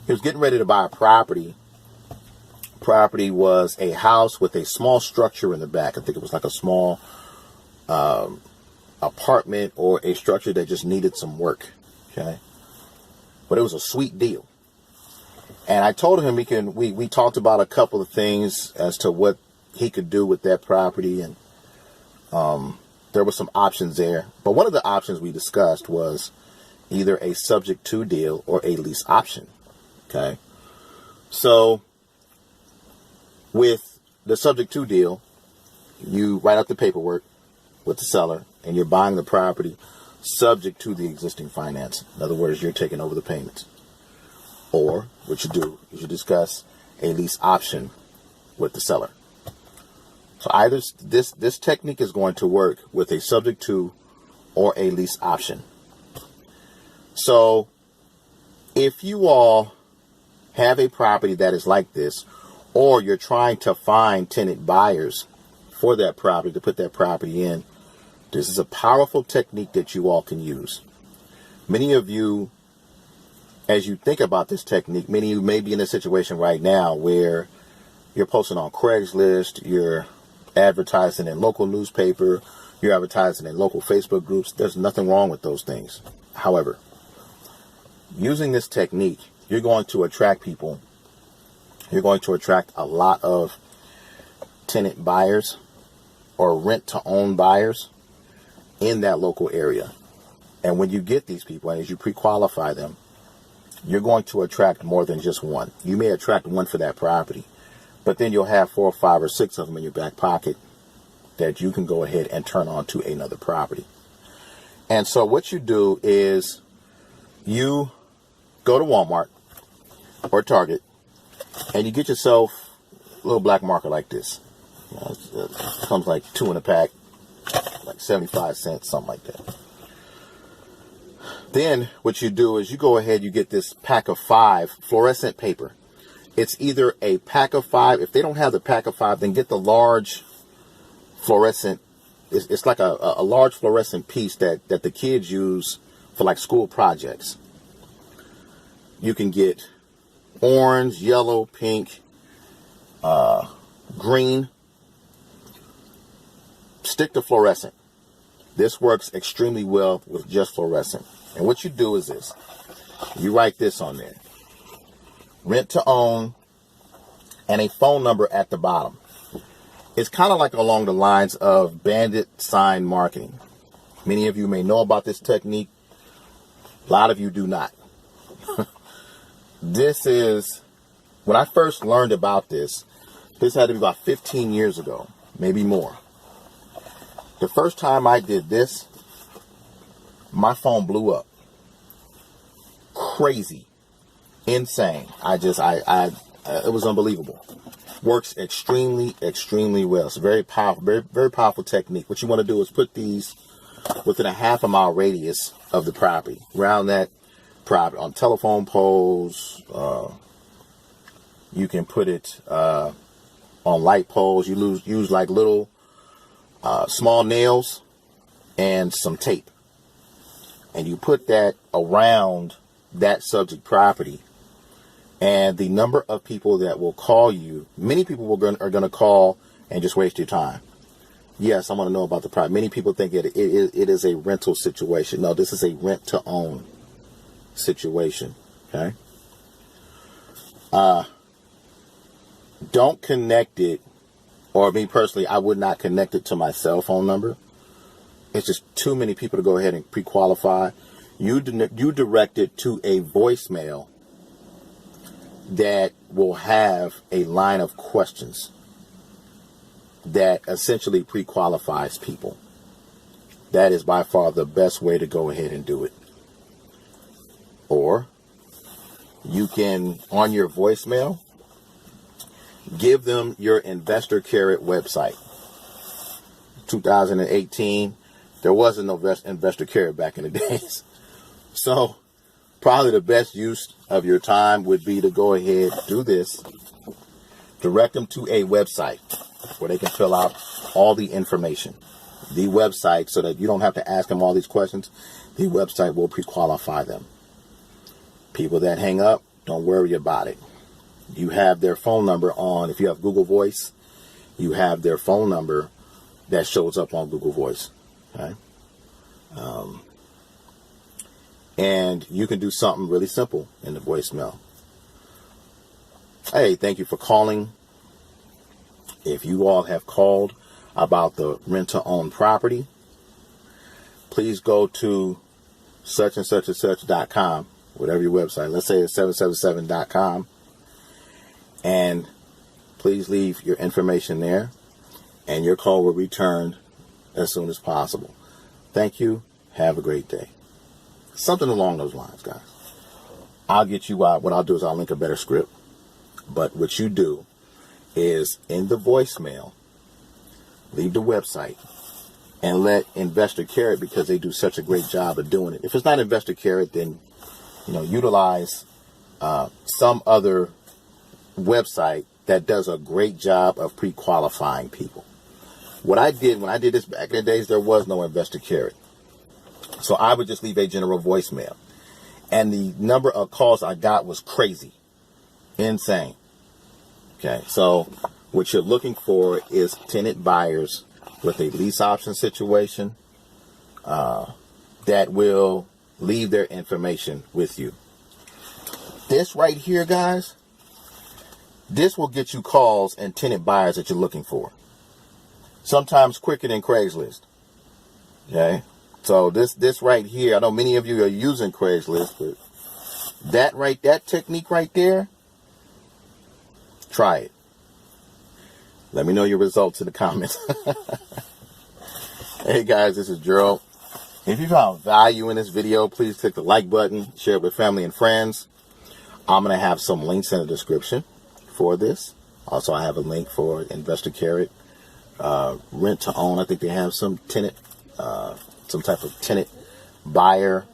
He was getting ready to buy a property. Property was a house with a small structure in the back. I think it was like a small apartment or a structure that just needed some work. Okay. But it was a sweet deal. And I told him we talked about a couple of things as to what he could do with that property. And there were some options there. But one of the options we discussed was either a subject to deal or a lease option. Okay. So with the subject to deal, you write out the paperwork with the seller and you're buying the property subject to the existing finance. In other words, you're taking over the payments. Or what you do is you discuss a lease option with the seller. So either this technique is going to work with a subject to or a lease option. So if you all have a property that is like this, or you're trying to find tenant buyers for that property to put that property in, this is a powerful technique that you all can use. Many of you, as you think about this technique, many of you may be in a situation right now where you're posting on Craigslist, you're advertising in local newspaper, you're advertising in local Facebook groups. There's nothing wrong with those things. However, using this technique, you're going to attract people. You're going to attract a lot of tenant buyers or rent to own buyers in that local area. And when you get these people and as you pre-qualify them, you're going to attract more than just one. You may attract one for that property, but then you'll have 4 or 5 or 6 of them in your back pocket that you can go ahead and turn on to another property. And so what you do is you go to Walmart or Target and you get yourself a little black marker like this. It comes like 2 in a pack, like 75 cents, something like that. Then what you do is you go ahead, you get this pack of 5 fluorescent paper. It's either a pack of 5. If they don't have the pack of 5, then get the large fluorescent. It's like a large fluorescent piece that the kids use for like school projects. You can get orange, yellow, pink, green. Stick to fluorescent. This works extremely well with just fluorescent. And what you do is this. You write this on there. Rent to own and a phone number at the bottom. It's kind of like along the lines of bandit sign marketing. Many of you may know about this technique. A lot of you do not. This is, when I first learned about this had to be about 15 years ago, maybe more. The first time I did this, my phone blew up. Crazy. Insane. It was unbelievable. Works extremely, extremely well. It's a very powerful, very, very powerful technique. What you want to do is put these within a half-a-mile radius of the property. Around that property, on telephone poles. You can put it on light poles. You use like little small nails and some tape. And you put that around that subject property. And the number of people that will call you, many people are going to call and just waste your time. Yes, I want to know about the property. Many people think it is a rental situation. No, this is a rent to own situation. Okay. Don't connect it, or me personally, I would not connect it to my cell phone number. It's just too many people to go ahead and pre-qualify. You direct it to a voicemail that will have a line of questions that essentially pre-qualifies people. That is by far the best way to go ahead and do it. Or you can, on your voicemail, give them your Investor Carrot website. 2018, there wasn't no Investor Carrot back in the days. So probably the best use of your time would be to go ahead, do this, direct them to a website where they can fill out all the information. The website, so that you don't have to ask them all these questions, the website will pre-qualify them. People that hang up, Don't worry about it. You have their phone number on, if you have Google Voice, you have their phone number that shows up on Google Voice. Okay? And you can do something really simple in the voicemail. Hey, thank you for calling. If you all have called about the rent-to-own property, please go to such and such.com, whatever your website, let's say it's 777.com, and please leave your information there, and your call will return as soon as possible. Thank you. Have a great day. Something along those lines, guys. I'll get you out. What I'll do is I'll link a better script. But what you do is in the voicemail, leave the website and let Investor Carrot, because they do such a great job of doing it. If it's not Investor Carrot, then, utilize some other website that does a great job of pre-qualifying people. What I did when I did this back in the days, there was no Investor Carrot. So I would just leave a general voicemail. And the number of calls I got was crazy. Insane. Okay, so what you're looking for is tenant buyers with a lease option situation that will leave their information with you. This right here, guys, this will get you calls and tenant buyers that you're looking for. Sometimes quicker than Craigslist. Okay, so this right here, I know many of you are using Craigslist, but that technique right there, try it. Let me know your results in the comments. Hey guys, this is Gerald. If you found value in this video, please click the like button, share it with family and friends. I'm going to have some links in the description for this. Also, I have a link for Investor Carrot, rent to own. I think they have some tenant, some type of tenant buyer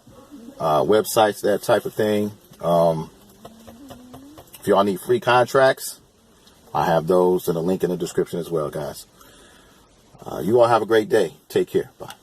websites, that type of thing. If y'all need free contracts, I have those and a link in the description as well, guys. You all have a great day. Take care. Bye.